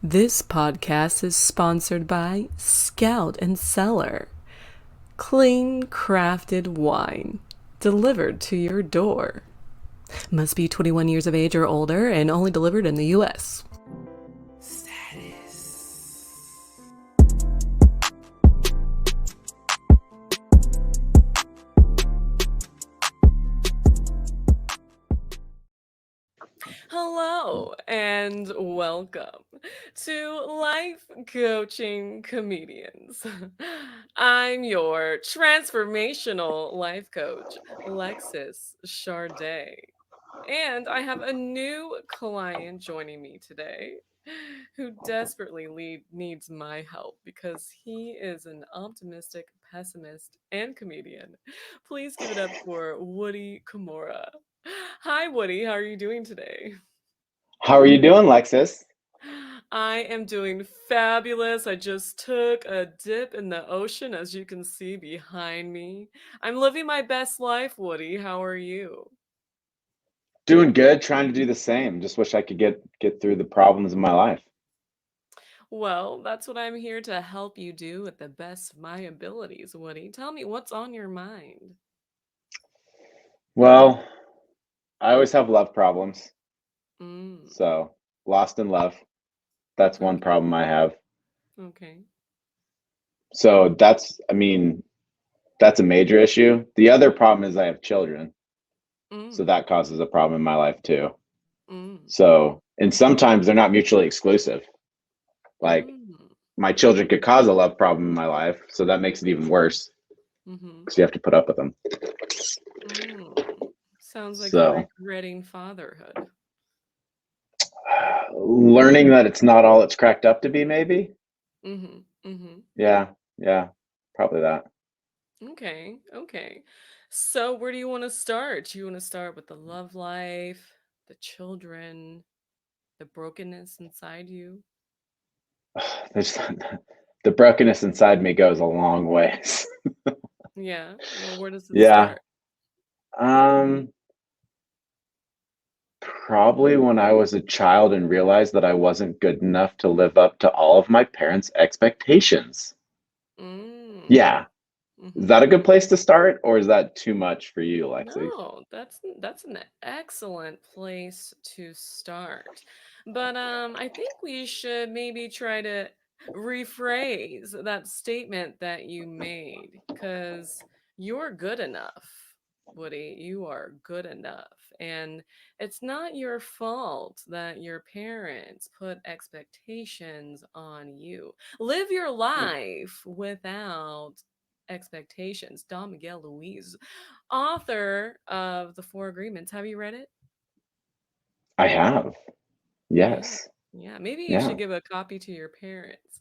This podcast is sponsored by Scout and Cellar. Clean, crafted wine delivered to your door. Must be 21 years of age or older and only delivered in the U.S. Hello and welcome to Life Coaching Comedians. I'm your transformational life coach, Lexis Charday. And I have a new client joining me today who desperately needs my help because he is an optimistic pessimist and comedian. Please give it up for Woody Cumorah. Hi, Woody. How are you doing today? How are you doing, Lexus? I am doing fabulous. I just took a dip in the ocean, as you can see behind me. I'm living my best life, Woody. How are you? Doing good, trying to do the same. Just wish I could get through the problems of my life. Well, that's what I'm here to help you do with the best of my abilities, Woody. Tell me what's on your mind. Well, I always have love problems. Mm, So, lost in love. That's one okay, problem I have. okay. So, that's a major issue. The other problem is I have children. So Mm, that causes a problem in my life too. mm, So, and sometimes they're not mutually exclusive. Like mm, my children could cause a love problem in my life, so that makes it even worse mm-hmm, because you have to put up with them. mm. Sounds like you're So, regretting fatherhood. learning that it's not all it's cracked up to be, maybe. Mm-hmm, mm-hmm. Yeah, yeah, probably that. Okay, okay. So where do you want to start? Do you want to start with the love life, the children, the brokenness inside you? There's the brokenness inside me goes a long ways. Yeah. Well, where does it Yeah. start? Um, Probably when I was a child and realized that I wasn't good enough to live up to all of my parents' expectations. Mm. Yeah. Is Mm-hmm. that a good place to start, or is that too much for you, Lexi? No, that's an excellent place to start. But I think we should maybe try to rephrase that statement that you made because you're good enough, Woody. You are good enough. And it's not your fault that your parents put expectations on you. Live your life without expectations. Don Miguel Luis, author of The Four Agreements. Have you read it? I have. Yeah. Yes. Yeah. Maybe you Yeah. should give a copy to your parents.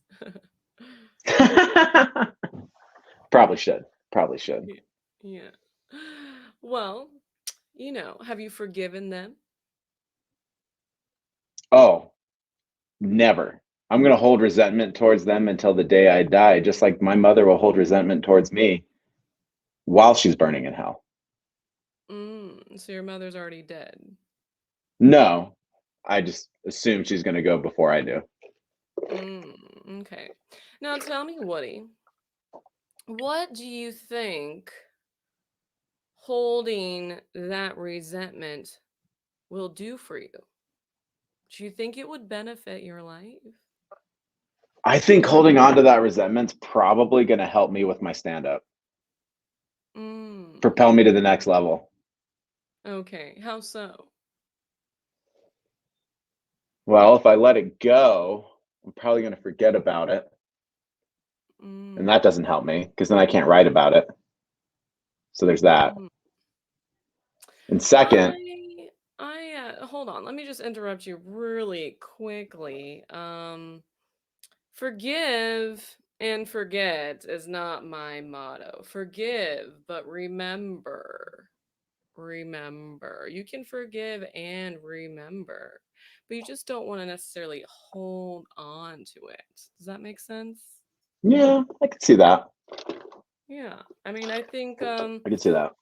Probably should. Probably should. Yeah. Yeah. Well, have you forgiven them? Oh, never. I'm going to hold resentment towards them until the day I die, just like my mother will hold resentment towards me while she's burning in hell. So your mother's already dead. No, I just assume she's going to go before I do. Okay. Now tell me, Woody, what do you think holding that resentment will do for you? Do you think it would benefit your life? I think holding on to that resentment's probably going to help me with my stand up, Mm. propel me to the next level. Okay. How so? Well, if I let it go, I'm probably going to forget about it. And that Mm. doesn't help me because then I can't write about it. So there's that. Mhm. And second, Hold on. Let me just interrupt you really quickly. Forgive and forget is not my motto. Forgive, but remember. Remember. You can forgive and remember, but you just don't want to necessarily hold on to it. Does that make sense? yeah, I could see that. Yeah. I mean, I could see that.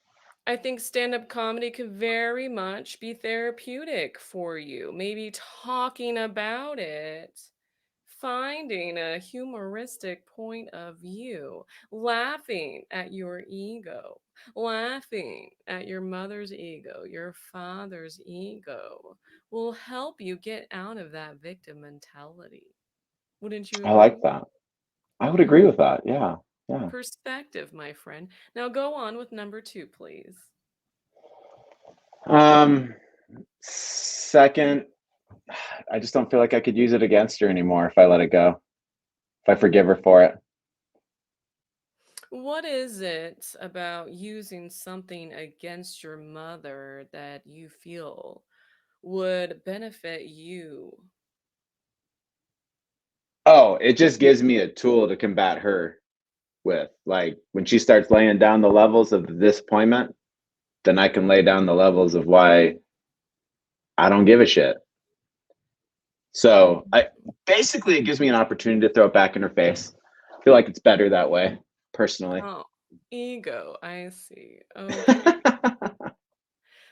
I think stand-up comedy could very much be therapeutic for you. Maybe talking about it finding a humoristic point of view, laughing at your ego, laughing at your mother's ego, your father's ego will help you get out of that victim mentality. Wouldn't you I like agree? that. I would agree Mm-hmm. with that. Yeah. Yeah. Perspective, my friend. Now go on with number two, please. Um, second, I just don't feel like I could use it against her anymore if I let it go. If I forgive her for it. What is it about using something against your mother that you feel would benefit you? Oh, it just gives me a tool to combat her with. Like when she starts laying down the levels of the disappointment, then I can lay down the levels of why I don't give a shit. So Mhm. I basically it gives me an opportunity to throw it back in her face. I feel like it's better that way, personally. Oh, ego. I see. Okay.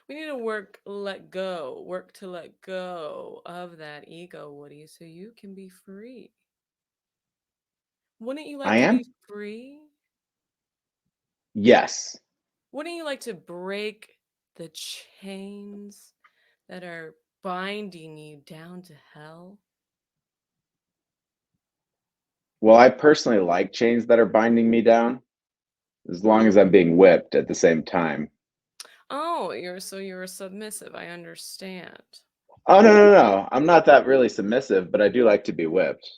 We need to work to let go of that ego, Woody, so you can be free. Wouldn't you like I to am? be free? Yes. Wouldn't you like to break the chains that are binding you down to hell? Well, I personally like chains that are binding me down as long as Hmm. I'm being whipped at the same time. Oh, you're submissive. I understand. Oh, no, no, no. I'm not that really submissive, but I do like to be whipped.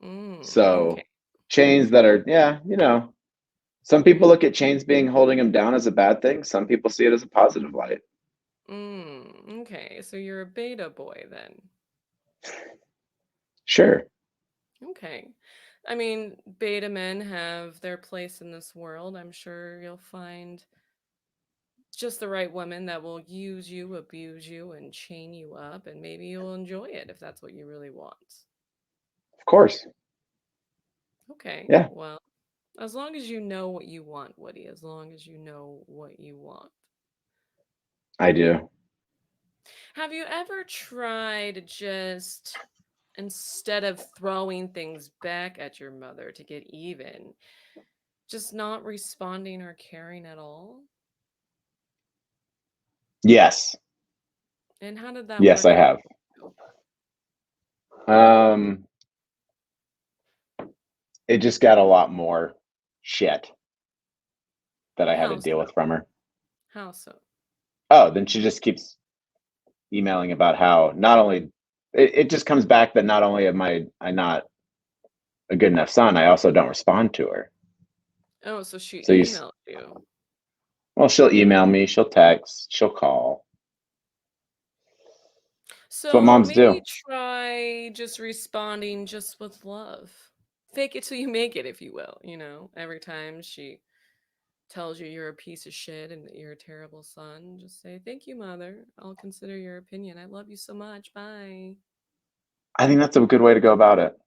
Okay. So chains that are, yeah, some people look at chains being holding them down as a bad thing. Some people see it as a positive light. Okay. So you're a beta boy then. Sure. Okay. I mean, beta men have their place in this world. I'm sure you'll find just the right woman that will use you, abuse you, and chain you up, and maybe you'll enjoy it if that's what you really want. Of course. Okay, Yeah, well, as long as you know what you want, Woody, as long as you know what you want. I do. Have you ever tried just instead of throwing things back at your mother to get even, just not responding or caring at all? Yes. And how did that Yes, work I out have. for you? Um, it just got a lot more shit that I had to How deal with so? from her. How so? Oh, then she just keeps emailing about how not only it just comes back that not only am I not a good enough son, I also don't respond to her. Oh, so she So emailed you. well, she'll email me, she'll text, she'll call. It's what So moms maybe do. try just responding just with love. Fake it till you make it, if you will. Every time she tells you you're a piece of shit and that you're a terrible son, just say, "Thank you, mother. I'll consider your opinion. I love you so much. Bye." I think that's a good way to go about it.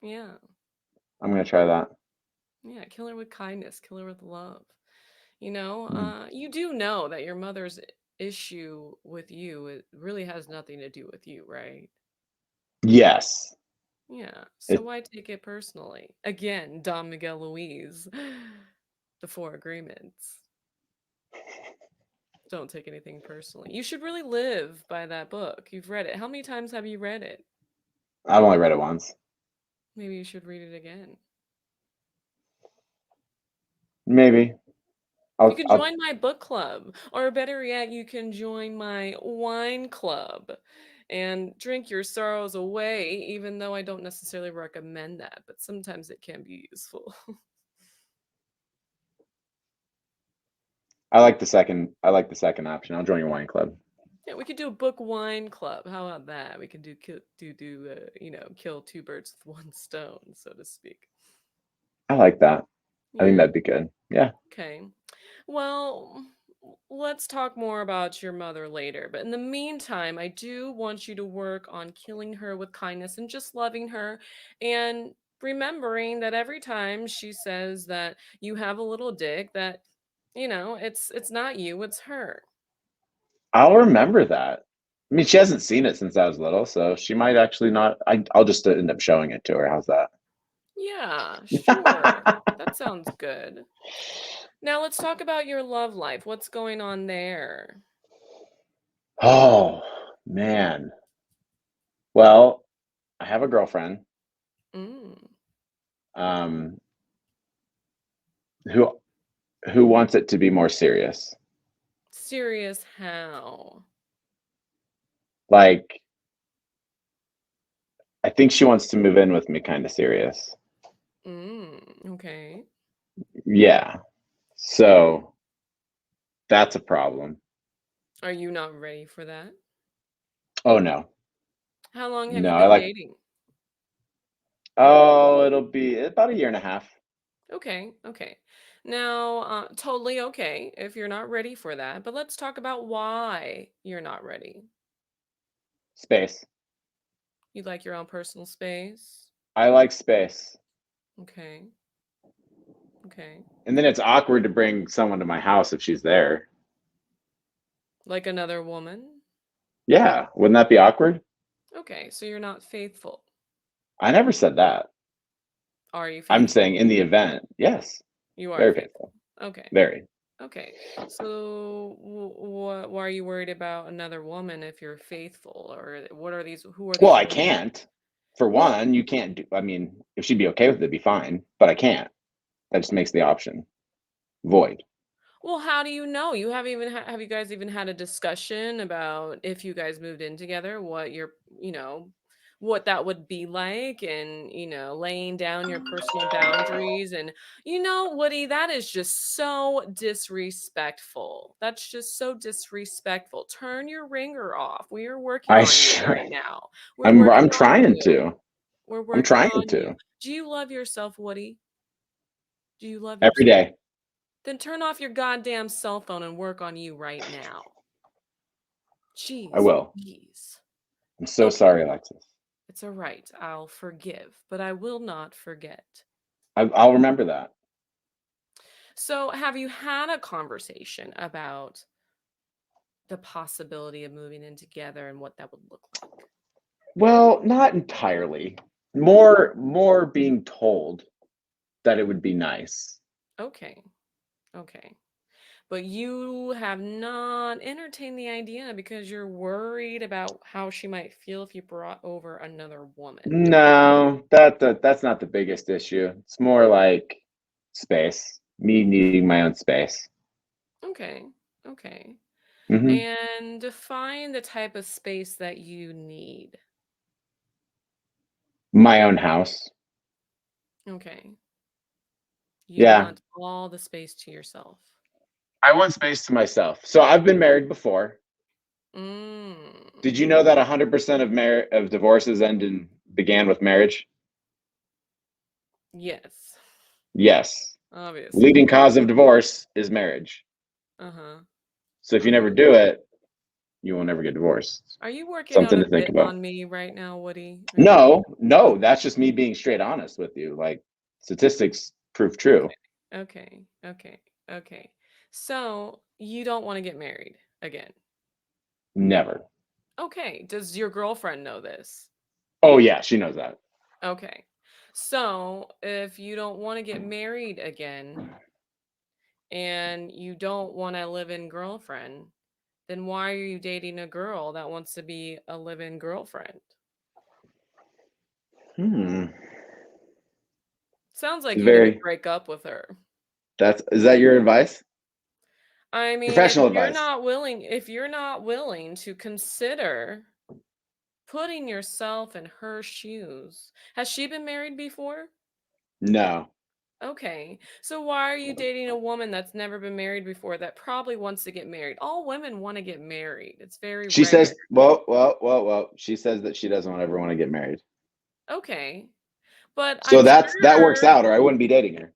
Yeah. I'm gonna try that. Yeah. Kill her with kindness, kill her with love. Hmm. You do know that your mother's issue with you it really has nothing to do with you, right? Yes. Yeah, so It, why take it personally? Again, Don Miguel Luis, the four agreements. Don't take anything personally. You should really live by that book. You've read it. How many times have you read it? I've only read it once. Maybe you should read it again. Maybe. You can I'll join my book club, or better yet, you can join my wine club and drink your sorrows away, even though I don't necessarily recommend that, but sometimes it can be useful. I like the second option. I'll join your wine club. Yeah, we could do a book wine club. How about that? We can kill two birds with one stone, so to speak. I like that. I think Yeah. that'd be good. Yeah. Okay. Well, let's talk more about your mother later. But in the meantime, I do want you to work on killing her with kindness and just loving her and remembering that every time she says that you have a little dick that it's not you, it's her. I'll remember that. I mean, she hasn't seen it since I was little, so she might actually not. I'll just end up showing it to her. How's that? Yeah, sure. That sounds good. Now let's talk about your love life. What's going on there? Oh man. Well, I have a girlfriend Mm. um, who wants it to be more serious. Serious how? Like, I think she wants to move in with me, kind of serious. Okay. Yeah. So that's a problem. Are you not ready for that? Oh no, How long have no. you I been like. dating? Oh, it'll be about a year and a half. Okay, okay. Now, totally okay if you're not ready for that, but let's talk about why you're not ready. Space. You like your own personal space? I like space. Okay, okay. And then it's awkward to bring someone to my house if she's there. Like another woman? Yeah, wouldn't that be awkward? Okay, so you're not faithful. I never said that. Are you I'm faithful? saying in the event, yes, You are very faithful. faithful, Okay, very. okay. So, why are you worried about another woman if you're faithful? Or what are these? Who are Well, these I women? can't. For Well, one, you can't do. I mean, if she'd be okay with it, it'd be fine. But I can't. That just makes the option void. Well, how do you know? You haven't even have you guys even had a discussion about if you guys moved in together, what your, you know, what that would be like and, laying down your personal boundaries and Woody, that is just so disrespectful. That's just so disrespectful. Turn your ringer off. We are working I on you sure. right now. We're working I'm on trying you. to. We're I'm working trying on you. to Do you love yourself, Woody? Do you love every yourself? day. Then turn off your goddamn cell phone and work on you right now. I Jeez will. Louise. I'm so Okay, sorry, Alexis. it's all right. I'll forgive, but I will not forget. I'll remember that. So, have you had a conversation about the possibility of moving in together and what that would look like? Well, not entirely. More being told that it would be nice. Okay, okay. But you have not entertained the idea because you're worried about how she might feel if you brought over another woman. No, that's not the biggest issue. It's more like space. Me needing my own space. Okay, okay. Hmm. And define the type of space that you need. My own house. Okay. You Yeah. want all the space to yourself. I want space to myself. So I've been married before. Mm. Did you know that 100% of divorces began with marriage? Yes, Yes. Leading obviously. cause of divorce is marriage. Uh-huh. So if you never Uh-huh. do it, you will never get divorced. Are you working out Something a to think bit about. on me right now, Woody? Are you working No, no, that's just me being straight honest with you. Like statistics prove Okay. true. Okay. Okay. Okay. So, you don't want to get married again. Never. Okay. Does your girlfriend know this? Oh yeah, she knows that. Okay. So, if you don't want to get married again and you don't want a live-in girlfriend, then why are you dating a girl that wants to be a live-in girlfriend? Hmm. Sounds It's like you need to very. break up with her. That's is that your advice? I mean, Professional advice. if you're not willing to consider putting yourself in her shoes. Has she been married before? No. Okay. So why are you dating a woman that's never been married before that probably wants to get married? All women want to get married. It's very She rare. says, well. She says that she doesn't ever want to get married. Okay. But So that works out, or I wouldn't be dating her.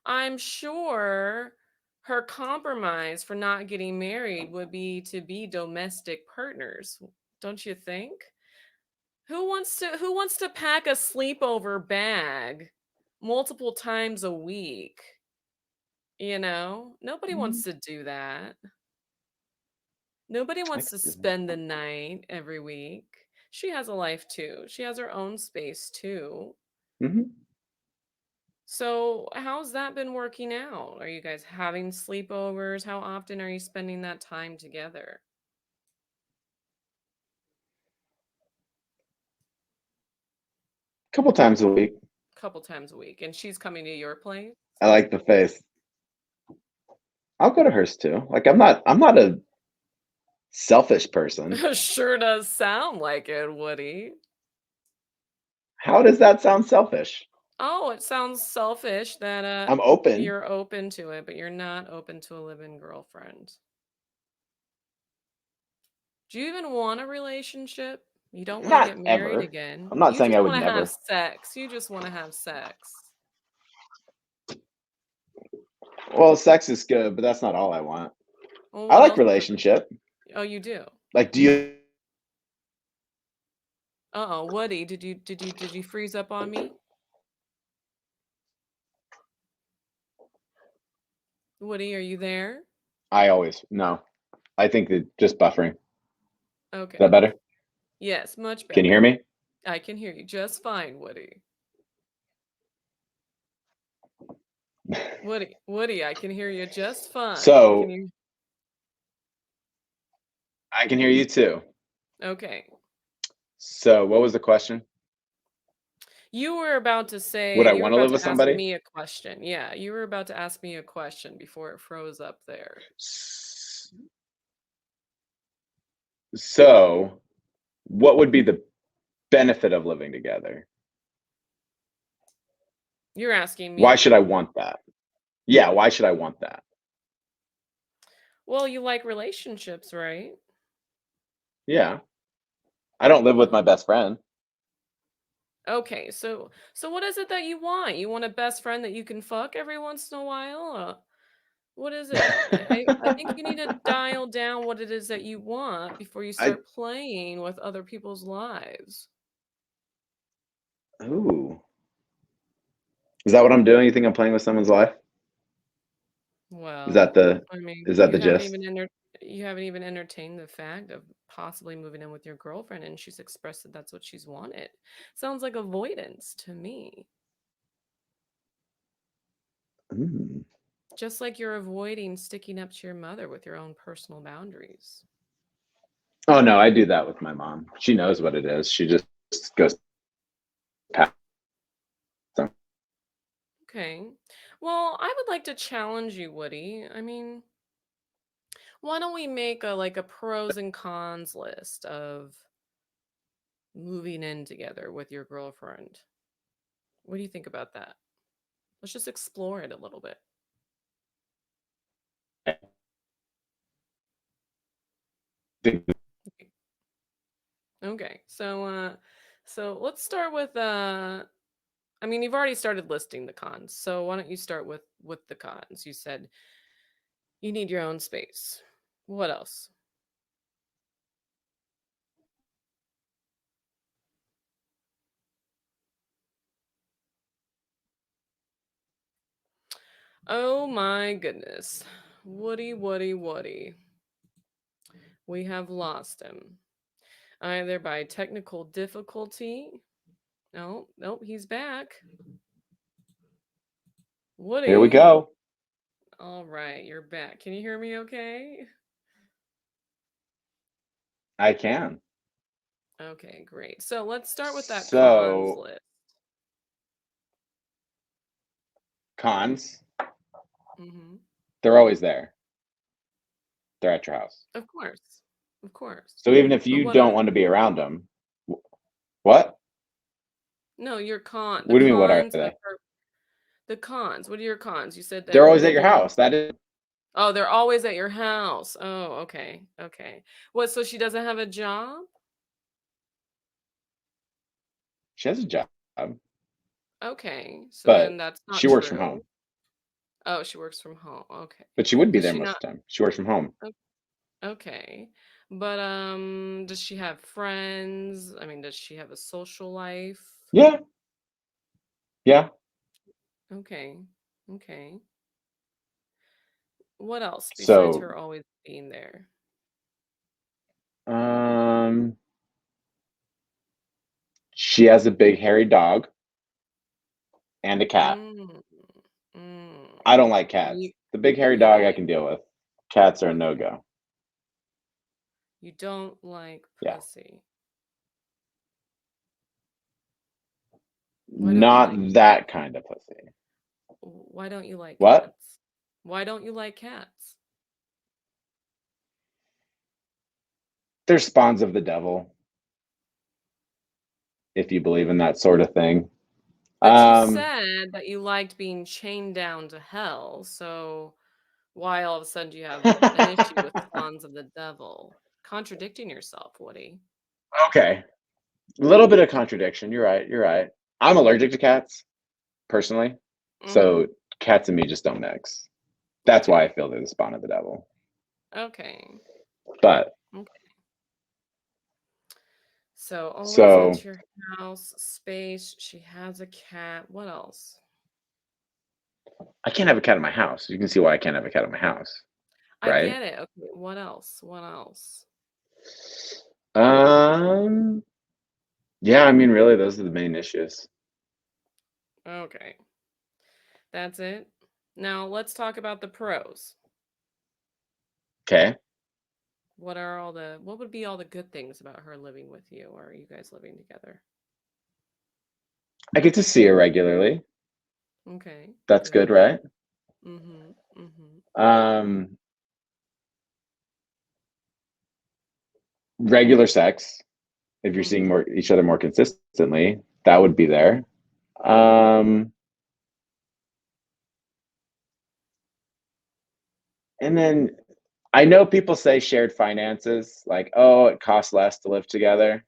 I'm sure her compromise for not getting married would be domestic partners. Don't you think? Who wants to pack a sleepover bag multiple times a week? Nobody wants to do that. Nobody I wants could to do that. spend the night every week. She has a life too. She has her own space too. Hmm. So, how's that been working out? Are you guys having sleepovers? How often are you spending that time together? A couple times a week. Couple times a week. And she's coming to your place? I like the face. I'll go to hers too. Like I'm not a selfish person. Sure does sound like it, Woody. How does that sound selfish? Oh, it sounds selfish that I'm open. you're open to it, but you're not open to a live-in girlfriend. Do you even want a relationship? You don't want to Not get married ever. again. I'm not You saying I just would want to have never. sex. You just want to have sex. Well, sex is good, but that's not all I want. Well, I what like else would it? relationship. Oh, you do. Like, do you? Uh-oh, Woody, did you freeze up on me? Woody, are you there? I always no. I think that just buffering. Is that Okay. better? Yes, much Can you hear better. me? I can hear you just fine, Woody. Woody, I can hear you just fine. Can So you? I can hear you too. Okay. So what was the question? You were about to Would say, I you were want to about live with to ask somebody? me a question. Yeah, you were about to ask me a question before it froze up there. S- So what would be the benefit of living together? You're asking Why should me. I want that? Yeah, why should I want that? Well, you like relationships, right? Yeah. I don't live with my Oh, best friend. okay. So what is it that you want? You want a best friend that you can fuck every once in a while? What is it? I think you need to dial down what it is that you want before you I start playing with other people's lives. ooh. Is that what I'm doing? You think I'm playing with someone's life? Is that Well, the I mean, is that the gist? you haven't even entertained the fact of possibly moving in with your girlfriend, and she's expressed that that's what she's wanted. Sounds like avoidance to me. Mm. Just like you're avoiding sticking up to your mother with your own personal boundaries. Oh no, I do that with my mom. She knows what it is. She just goes past them. Okay. Well, I would like to challenge you, Woody. I mean, why don't we make a pros and cons list of moving in together with your girlfriend? What do you think about that? Let's just explore it a little bit. Okay. So let's start with I mean, you've already started listing the cons. So why don't you start with the cons? You said you need your own space. What else? Oh my goodness. Woody, Woody, Woody. We have lost him. Either by technical difficulty. No, nope, he's back. Here we Woody. go. All right, you're back. Can you hear me okay? I can. Okay, great. So let's start with that cons So list. cons, Hmm. they're always there. They're at your house. Of course. Of course. So even if But you what are don't want to be around them, what? no, your the What do you mean? What are cons they? the cons. What are your cons? You said They're that always at your living house. That is. Oh, they're always at your house. Oh, okay. Okay. What, so she doesn't have a job? She has a job, Okay. So then but that's not she works from true. home. Oh, she works from home. Okay. But she would be Does there she most not? of the time. She works from home. o- Okay. But does she have friends? I mean, does she have a social life? Yeah, yeah. Okay. Okay. What else besides So her always being there? Um, she has a big hairy dog and a cat. Mm, mm. I don't like And cats. The big hairy you dog don't I like can deal with. Cats are a okay. no-go. You don't like Yeah. pussy. Why don't you like Not that kind of pussy. why don't you like What? cats? Why don't you like cats? They're spawns of the devil, if you believe in that sort of thing. But you Um, said that you liked being chained down to hell, so why all of a sudden do you have an issue with spawns of the devil? Contradicting yourself, Woody. okay. A little bit of contradiction. You're right. You're right. I'm allergic to cats, personally. So Mhm. cats and me just don't mix. That's why I Okay. feel they're the spawn of the devil. Okay. But Okay. So always so at your house, space. She has a cat. What else? I can't have a cat in my house. You can see why I can't have a cat in my house, I right? get it. Okay. What else? What else? Um, yeah, I mean, really, those are the main issues. Okay. That's it. Now let's talk about the pros. Okay. What would be all the good things about her living with you or you guys living together? I get to see her regularly. Okay. That's good, Good. right? Mhm. Mhm. Um, regular sex, if you're seeing Mhm. more each other more consistently, that would be there. Mhm. Um, and then I know people say shared finances, like, oh, it costs less to live together.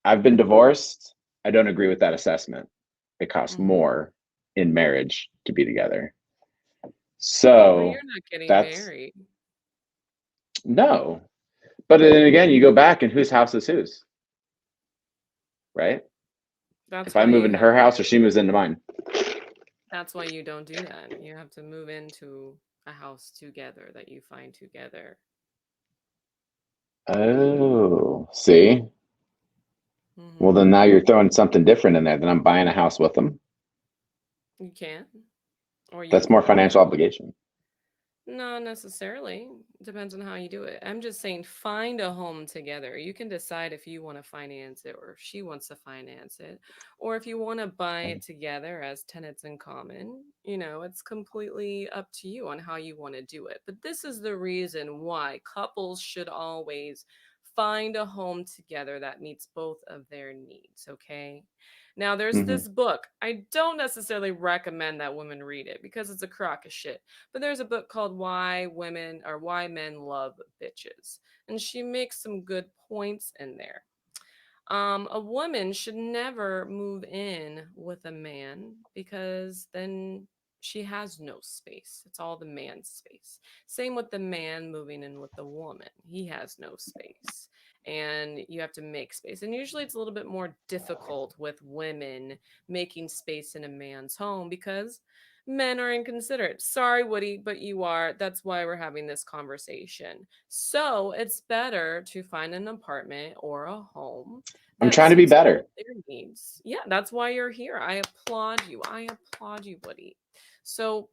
I've been divorced. I don't agree with that assessment. It costs Mhm. more in marriage to be together. But you're So not getting that's married. no. But then again, you go back and whose house is whose, right? That's If I why move you into have her to house or she moves into mine. that's why you don't do that. You have to move into a house together that you find together. Oh, see? Well, then Mhm. now you're throwing something different in there. Then I'm buying a house with them. You can or you That's more could. financial obligation. Not necessarily. Depends on how you do it. I'm just saying find a home together. You can decide if you want to finance it or if she wants to finance it, or if you want to buy it together as tenants in common. It's completely up to you on how you want to do it. But this is the reason why couples should always find a home together that meets both of their needs, okay? Now, there's Hmm. this book. I don't necessarily recommend that women read it because it's a crock of shit, but there's a book called Why Men Love Bitches. And she makes some good points in there. A woman should never move in with a man because then she has no space. It's all the man's space. Same with the man moving in with the woman. He has no space. And you have to make space. And usually it's a little bit more difficult with women making space in a man's home because men are inconsiderate. Sorry, Woody, but you are. That's why we're having this conversation. So it's better to find an apartment or a home I'm that trying to be suits both better. their needs. Yeah, that's why you're here. I applaud you. I applaud you, Woody. So,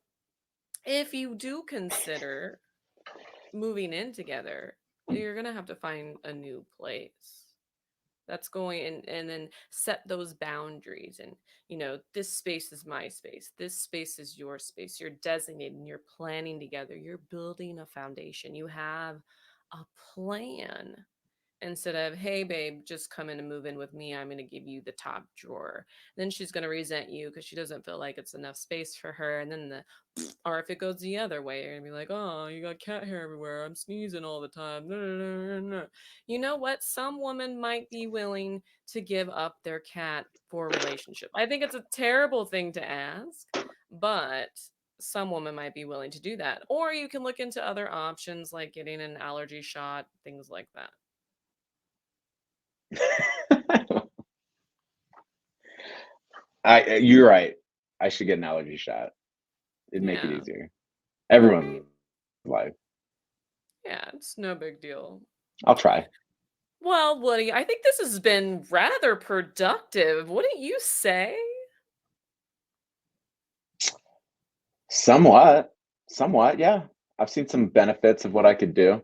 if you do consider moving in together, you're going to have to find a new place. That's going and then set those boundaries and this space is my space. This space is your space. You're designating, you're planning together. You're building a foundation. You have a plan instead of hey babe just come in and move in with me, I'm going to give you the top drawer. Then she's going to resent you because she doesn't feel like it's enough space for her, and then the or if it goes the other way you're going to be like, oh, you got cat hair everywhere, I'm sneezing all the time. No, no, no, no, no. You know what, some women might be willing to give up their cat for a relationship. I think it's a terrible thing to ask, but some women might be willing to do that. Or you can look into other options like getting an allergy shot, things like that. You're right. I should get an allergy shot. It'd make it Yeah. easier. Okay. Everyone's life. Yeah, it's no big deal. I'll try. Well, Woody, I think this has been rather productive. Wouldn't you say? Somewhat. Somewhat, yeah. I've seen some benefits of what I could do.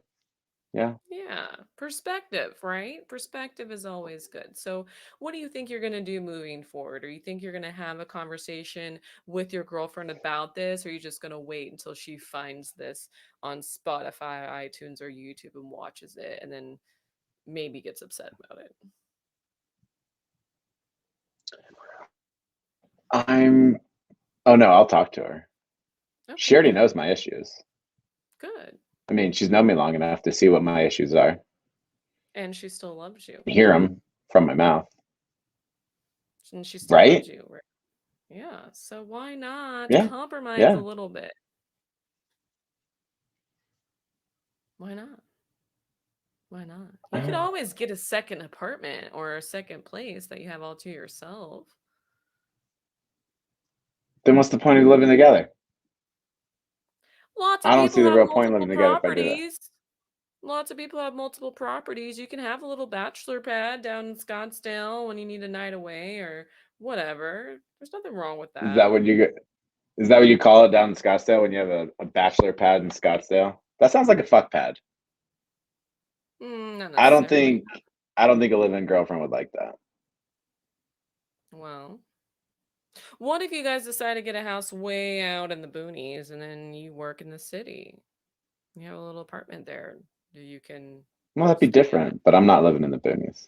Yeah. Yeah, perspective, right? Perspective is always good. So, what do you think you're going to do moving forward? Or you think you're going to have a conversation with your girlfriend about this? Or are you just going to wait until she finds this on Spotify, iTunes, or YouTube and watches it and then maybe gets upset about it? I'm Oh no, I'll talk to her. She Okay, already good. knows my issues. Good. I mean, she's known me long enough to see what my issues are, And she still loves you. hear them from my mouth, And she still loves right? you, right? Yeah. So, why not Yeah. compromise a Yeah. little bit? Why not? Why not? You could Uh, always get a second apartment or a second place that you have all to yourself. then what's the point of living together? Lots of I don't see people the have real point in multiple living together if I do that. properties. Lots of people have multiple properties. You can have a little bachelor pad down in Scottsdale when you need a night away or whatever. There's nothing wrong with Is that that. what you get? Is that what you call it down in Scottsdale when you have a bachelor pad in Scottsdale? That sounds like a fuck pad. Not I don't necessarily. think I don't think a live-in girlfriend would like that. Well, what if you guys decide to get a house way out in the boonies and then you work in the city? You have a little apartment there that you can Well, that'd be stay in. different, but I'm not living in the boonies.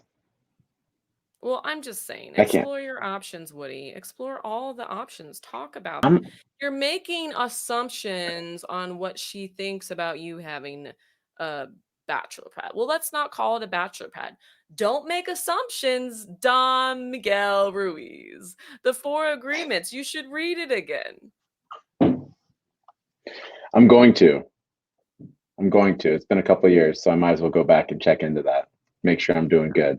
Well, I'm just saying, I can't. explore your options, Woody. Explore all the options. Talk about them. I'm You're making assumptions on what she thinks about you having a bachelor pad. Well, let's not call it a bachelor pad. Don't make assumptions, Don Miguel Ruiz. The Four Agreements. You should read it again. I'm going to. I'm going to. It's been a couple of years, so I might as well go back and check into that. Make sure I'm doing good.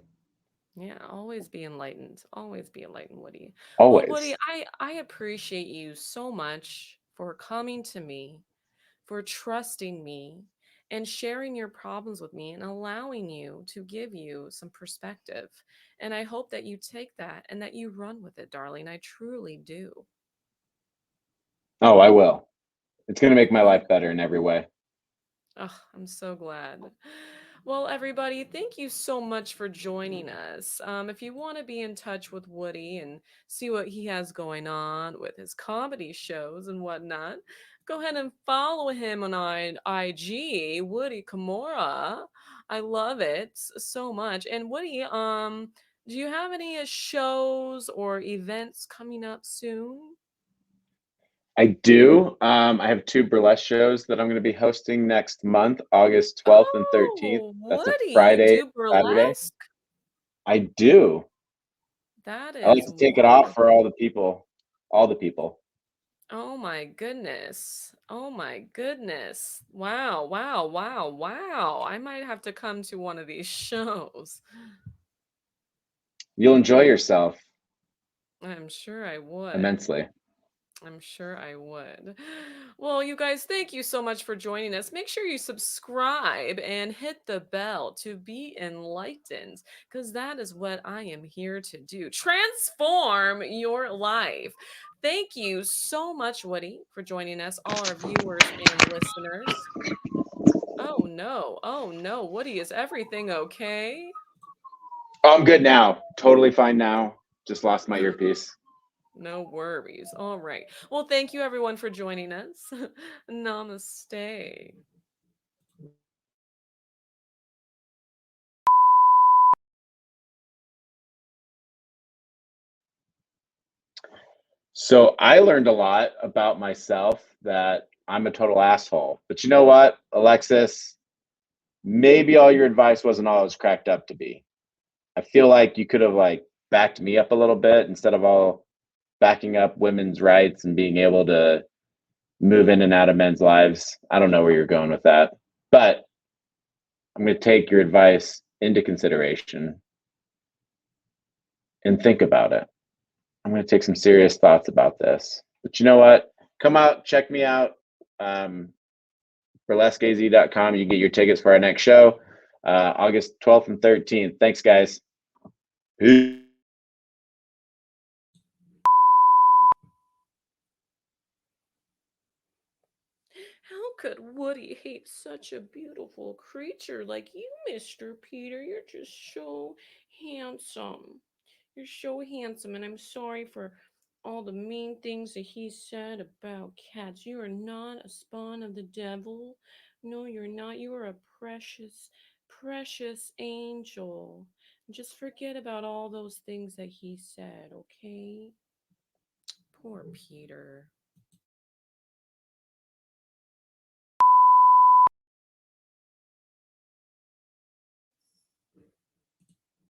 Yeah, always be enlightened. Always be enlightened, Woody. Well, Woody, Always. I appreciate you so much for coming to me, for trusting me and sharing your problems with me and allowing you to give you some perspective. And I hope that you take that and that you run with it, darling. I truly do. Oh, I will. It's going to make my All life better in every way. Oh, I'm so glad. Well, everybody, thank you so much for joining us. If you want to be in touch with Woody and see what he has going on with his comedy shows and whatnot, go ahead and follow him on IG, Woody Cumorah. I love it so much. And Woody, do you have any shows or events coming up soon? I do. I have two burlesque shows that I'm going to be hosting next month, August 12th and 13th. Oh, That's a Woody, you Friday, do Saturday. burlesque? I do. That I like is to take it off for wonderful. all the people. All the people. Oh my goodness. Oh my goodness. Wow, wow, wow, wow. I might have to come to one of these shows. You'll enjoy yourself I'm sure I would. immensely. I'm sure I would. Well, you guys, thank you so much for joining us. Make sure you subscribe and hit the bell to be enlightened, because that is what I am here to do. Transform your life. Thank you so much, Woody, for joining us, all our viewers and listeners. Oh no. Oh no. Woody, is everything okay? Oh, I'm good now. Totally fine now. Just lost my earpiece. No worries. All right. Well, thank you everyone for joining us. Namaste. So I learned a lot about myself that I'm a total asshole. But you know what, Alexis? Maybe all your advice wasn't all it was cracked up to be. I feel like you could have like backed me up a little bit instead of all backing up women's rights and being able to move in and out of men's lives. I don't know where you're going with that, but I'm going to take your advice into consideration and think about it. I'm going to take some serious thoughts about this. But you know what? Come out, check me out. Um, burlesqueaz.com. You get your tickets for our next show, August 12th and 13th. Thanks, guys. Peace. How could Woody hate such a beautiful creature like you, Mr. Peter? You're just so handsome. You're so handsome, and I'm sorry for all the mean things that he said about cats. You are not a spawn of the devil. No, you're not. You are a precious, precious angel. Just forget about all those things that he said, okay? Poor Peter.